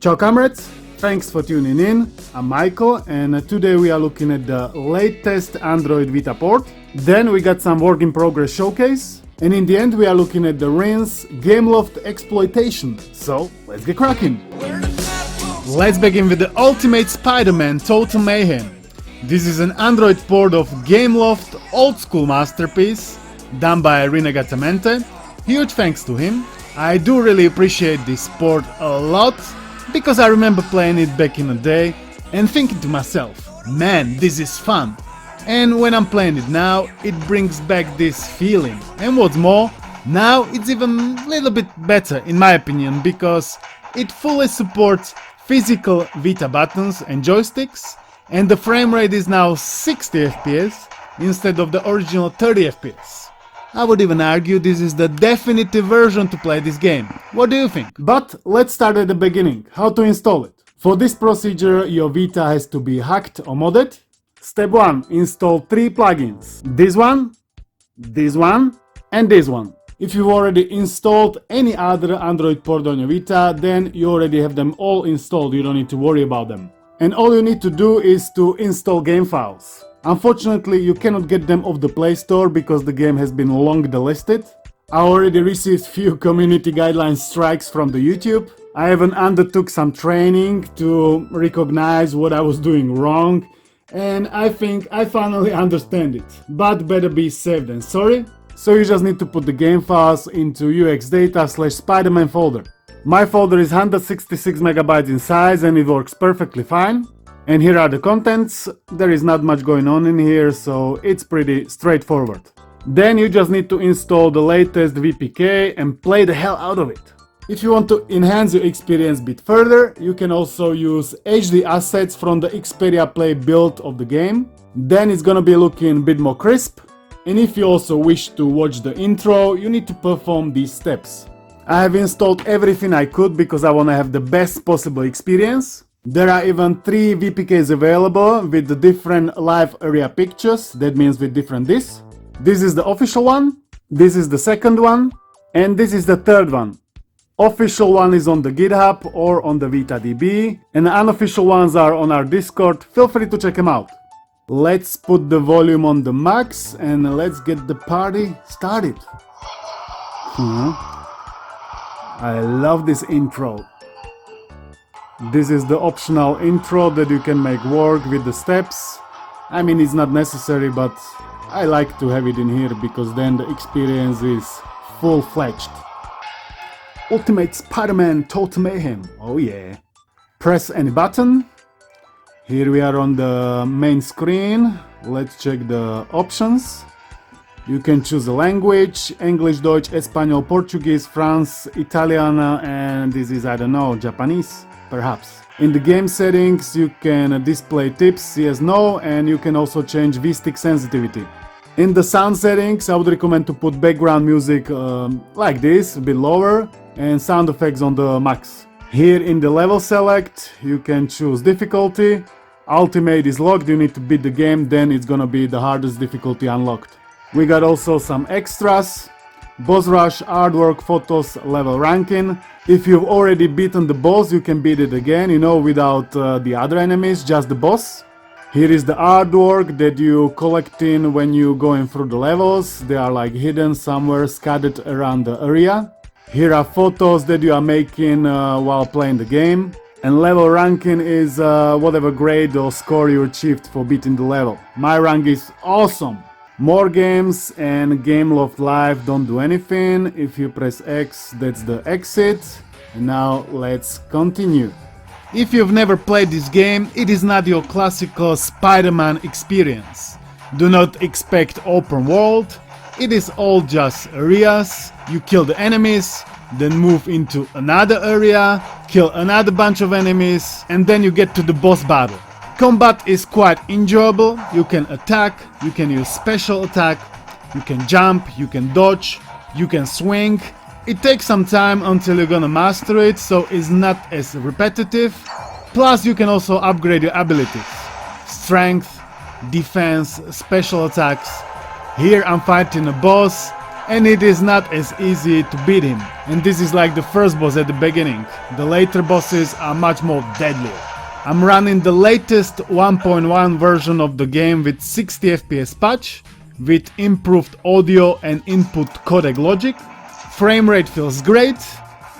Ciao comrades, thanks for tuning in. I'm Michael and today we are looking at the latest Android Vita port. Then we got some work in progress showcase. And in the end we are looking at the Rinne's Gameloft Exploitation. So let's get cracking. Let's begin with the ultimate Spiderman Total Mayhem. This is an Android port of Gameloft old school masterpiece done by Rinne. Huge thanks to him. I do really appreciate this port a lot because I remember playing it back in the day and thinking to myself, man, this is fun. And when I'm playing it now, it brings back this feeling. And what's more, now it's even a little bit better in my opinion because it fully supports physical Vita buttons and joysticks, and the frame rate is now 60 FPS instead of the original 30 FPS. I would even argue this is the definitive version to play this game. What do you think? But let's start at the beginning. How to install it? For this procedure, your Vita has to be hacked or modded. Step 1. Install 3 plugins. This one, and this one. If you've already installed any other Android port on your Vita, then you already have them all installed, you don't need to worry about them. And all you need to do is to install game files. Unfortunately, you cannot get them off the Play Store because the game has been long delisted. I already received few community guidelines strikes from the YouTube. I even undertook some training to recognize what I was doing wrong. And I think I finally understand it, but better be safe than sorry. So you just need to put the game files into uxdata/Spiderman folder. My folder is 166 megabytes in size and it works perfectly fine. And here are the contents. There is not much going on in here, so it's pretty straightforward. Then you just need to install the latest VPK and play the hell out of it. If you want to enhance your experience a bit further, you can also use HD assets from the Xperia Play build of the game. Then it's gonna be looking a bit more crisp. And if you also wish to watch the intro, you need to perform these steps. I have installed everything I could because I wanna have the best possible experience. There are even 3 VPKs available with the different live area pictures, that means with different discs. This is the official one, this is the second one, and this is the third one. Official one is on the GitHub or on the VitaDB, and the unofficial ones are on our Discord. Feel free to check them out. Let's put the volume on the max and let's get the party started. I love this intro. This is the optional intro that you can make work with the steps. I mean, it's not necessary, but I like to have it in here because then the experience is full-fledged. Ultimate Spiderman Total Mayhem. Oh yeah. Press any button. Here we are on the main screen. Let's check the options. You can choose a language: English, Deutsch, Espanol, Portuguese, France, Italian, and this is, I don't know, Japanese, perhaps. In the game settings, you can display tips, yes, no, and you can also change V-stick sensitivity. In the sound settings, I would recommend to put background music like this, a bit lower, and sound effects on the max. Here in the level select, you can choose difficulty. Ultimate is locked, you need to beat the game, then it's gonna be the hardest difficulty unlocked. We got also some extras: boss rush, artwork, photos, level ranking. If you've already beaten the boss, you can beat it again, you know, without the other enemies, just the boss. Here is the artwork that you collect in when you going through the levels. They are like hidden somewhere, scattered around the area. Here are photos that you are making while playing the game. And level ranking is whatever grade or score you achieved for beating the level. My rank is awesome. More games and Gameloft Live don't do anything. If you press X, that's the exit. And now let's continue. If you've never played this game, it is not your classical Spider-Man experience. Do not expect open world. It is all just areas. You kill the enemies, then move into another area, kill another bunch of enemies, and then you get to the boss battle. Combat is quite enjoyable. You can attack, you can use special attack, you can jump, you can dodge, you can swing. It takes some time until you're gonna master it, so it's not as repetitive. Plus you can also upgrade your abilities: strength, defense, special attacks. Here I'm fighting a boss. and it is not as easy to beat him. And this is like the first boss at the beginning. The later bosses are much more deadly. I'm running the latest 1.1 version of the game with 60 FPS patch, with improved audio and input codec logic. Frame rate feels great.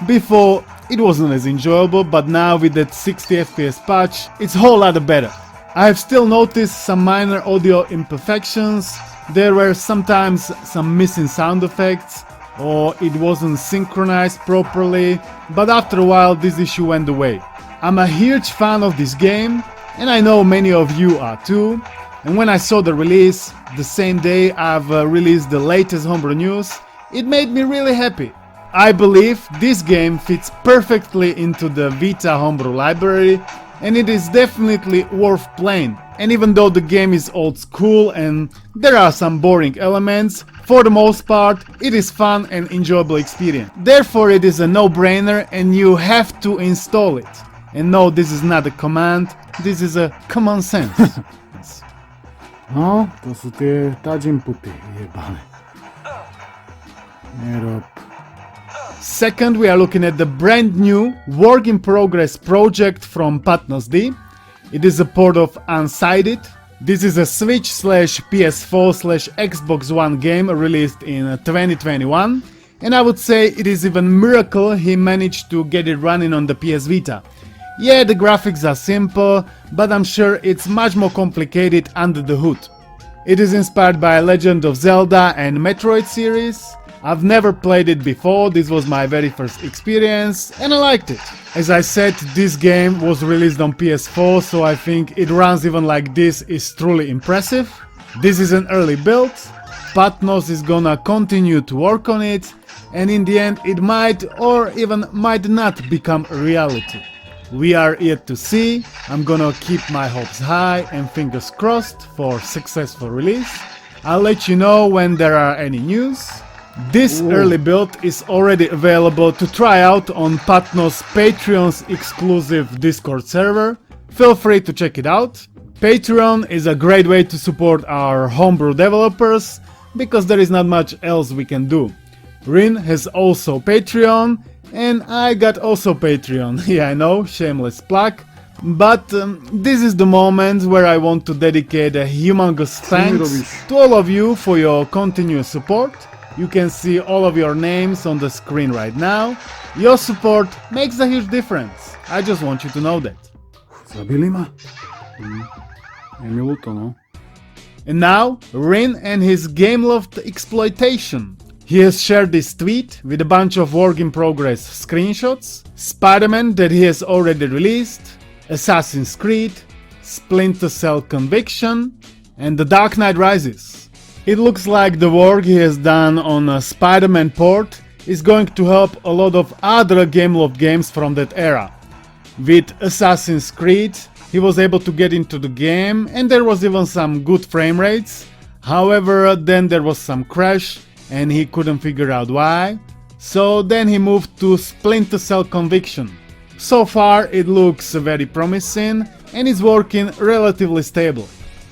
Before it wasn't as enjoyable, but now with that 60 FPS patch, it's a whole lot better. I have still noticed some minor audio imperfections. There were sometimes some missing sound effects, or it wasn't synchronized properly, but after a while this issue went away. I'm a huge fan of this game, and I know many of you are too. And when I saw the release, the same day I've released the latest Homebrew news, it made me really happy. I believe this game fits perfectly into the Vita Homebrew library, and it is definitely worth playing. And even though the game is old school and there are some boring elements, for the most part it is fun and enjoyable experience. Therefore it is a no-brainer and you have to install it. And no, this is not a command, this is a common sense. No, to sú tie touch inputy jebane. Nerob. Second, we are looking at the brand new work in progress project from Patnos-D. It is a port of Unsighted. This is a Switch/PS4/Xbox One game released in 2021, and I would say it is even a miracle he managed to get it running on the PS Vita. Yeah, the graphics are simple, but I'm sure it's much more complicated under the hood. It is inspired by Legend of Zelda and Metroid series. I've never played it before, this was my very first experience, and I liked it. As I said, this game was released on PS4, so I think it runs even like this is truly impressive. This is an early build, Patnos is gonna continue to work on it, and in the end it might or even might not become a reality. We are yet to see. I'm gonna keep my hopes high and fingers crossed for successful release. I'll let you know when there are any news. This early build is already available to try out on Patnos Patreon's exclusive Discord server. Feel free to check it out. Patreon is a great way to support our homebrew developers because there is not much else we can do. Rinne has also Patreon, and I got also Patreon. Yeah, I know, shameless plug. But this is the moment where I want to dedicate a humongous thanks to all of you for your continuous support. You can see all of your names on the screen right now. Your support makes a huge difference. I just want you to know that. Zabili ma? Je mi ľúto, no. And now, Rinne and his Gameloft Exploitation. He has shared this tweet with a bunch of work in progress screenshots, Spiderman that he has already released, Assassin's Creed, Splinter Cell Conviction, and The Dark Knight Rises. It looks like the work he has done on Spiderman Port is going to help a lot of other Gameloft games from that era. With Assassin's Creed, he was able to get into the game and there was even some good frame rates. However, then there was some crash and he couldn't figure out why. So then he moved to Splinter Cell Conviction. So far it looks very promising and is working relatively stable.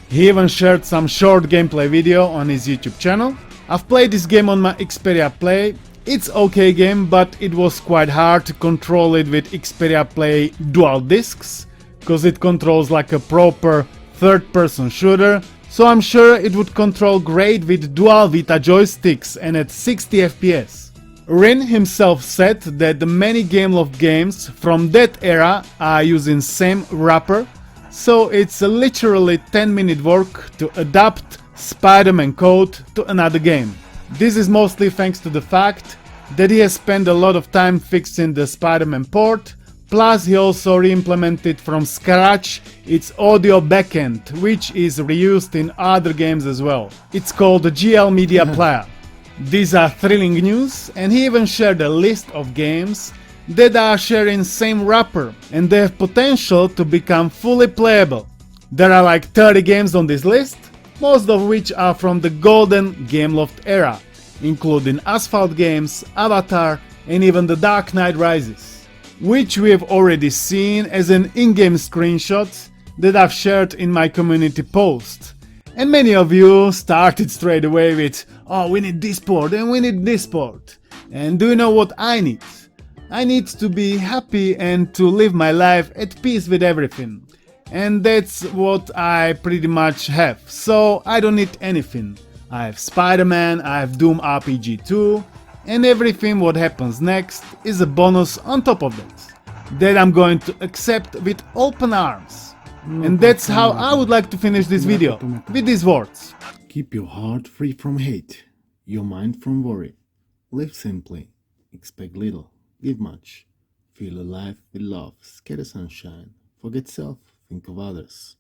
He even shared some short gameplay video on his YouTube channel. I've played this game on my Xperia Play. It's okay game, but it was quite hard to control it with Xperia Play dual discs, cause it controls like a proper third-person shooter, so I'm sure it would control great with dual Vita joysticks and at 60 FPS. Rinne himself said that many Gameloft games from that era are using same wrapper, so it's literally 10-minute work to adapt Spider-Man code to another game. This is mostly thanks to the fact that he has spent a lot of time fixing the Spider-Man port, plus he also re-implemented from scratch its audio backend, which is reused in other games as well. It's called the GL Media Player. These are thrilling news, and he even shared a list of games that are sharing same wrapper and they have potential to become fully playable. There are like 30 games on this list, most of which are from the golden Gameloft era, including Asphalt games, Avatar, and even The Dark Knight Rises, which we have already seen as an in-game screenshot that I've shared in my community post. And many of you started straight away with, oh, we need this port and we need this port. And do you know what I need? I need to be happy and to live my life at peace with everything. And that's what I pretty much have, so I don't need anything. I have Spider-Man, I have Doom RPG 2, and everything what happens next is a bonus on top of that I'm going to accept with open arms. And that's how I would like to finish this video, with these words. Keep your heart free from hate, your mind from worry. Live simply, expect little, give much. Feel alive with love, scatter sunshine. Forget self, think of others.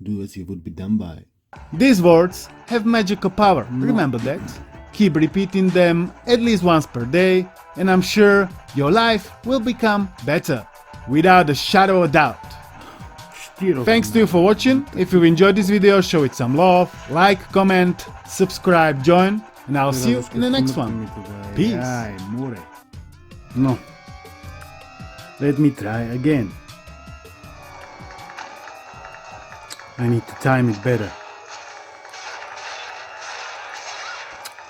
Do as you would be done by. These words have magical power, remember that? Keep repeating them at least once per day, and I'm sure your life will become better, without a shadow of doubt. Thanks to you for watching. If you enjoyed this video, show it some love, like, comment, subscribe, join, and I'll see you in the next one. Peace. No. Let me try again. I need to time it better.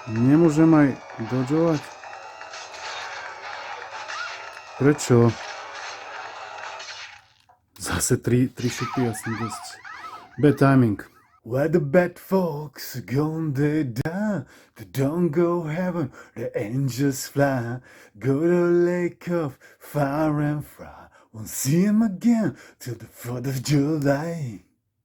Nie możemy aj dodżować. Prečo? Zase 3 šupy, ja som dosť. Bad timing. Where the bad folks gone they die, they don't go heaven, the angels fly, go to the lake of fire and fry, won't see him again till the 4th of July.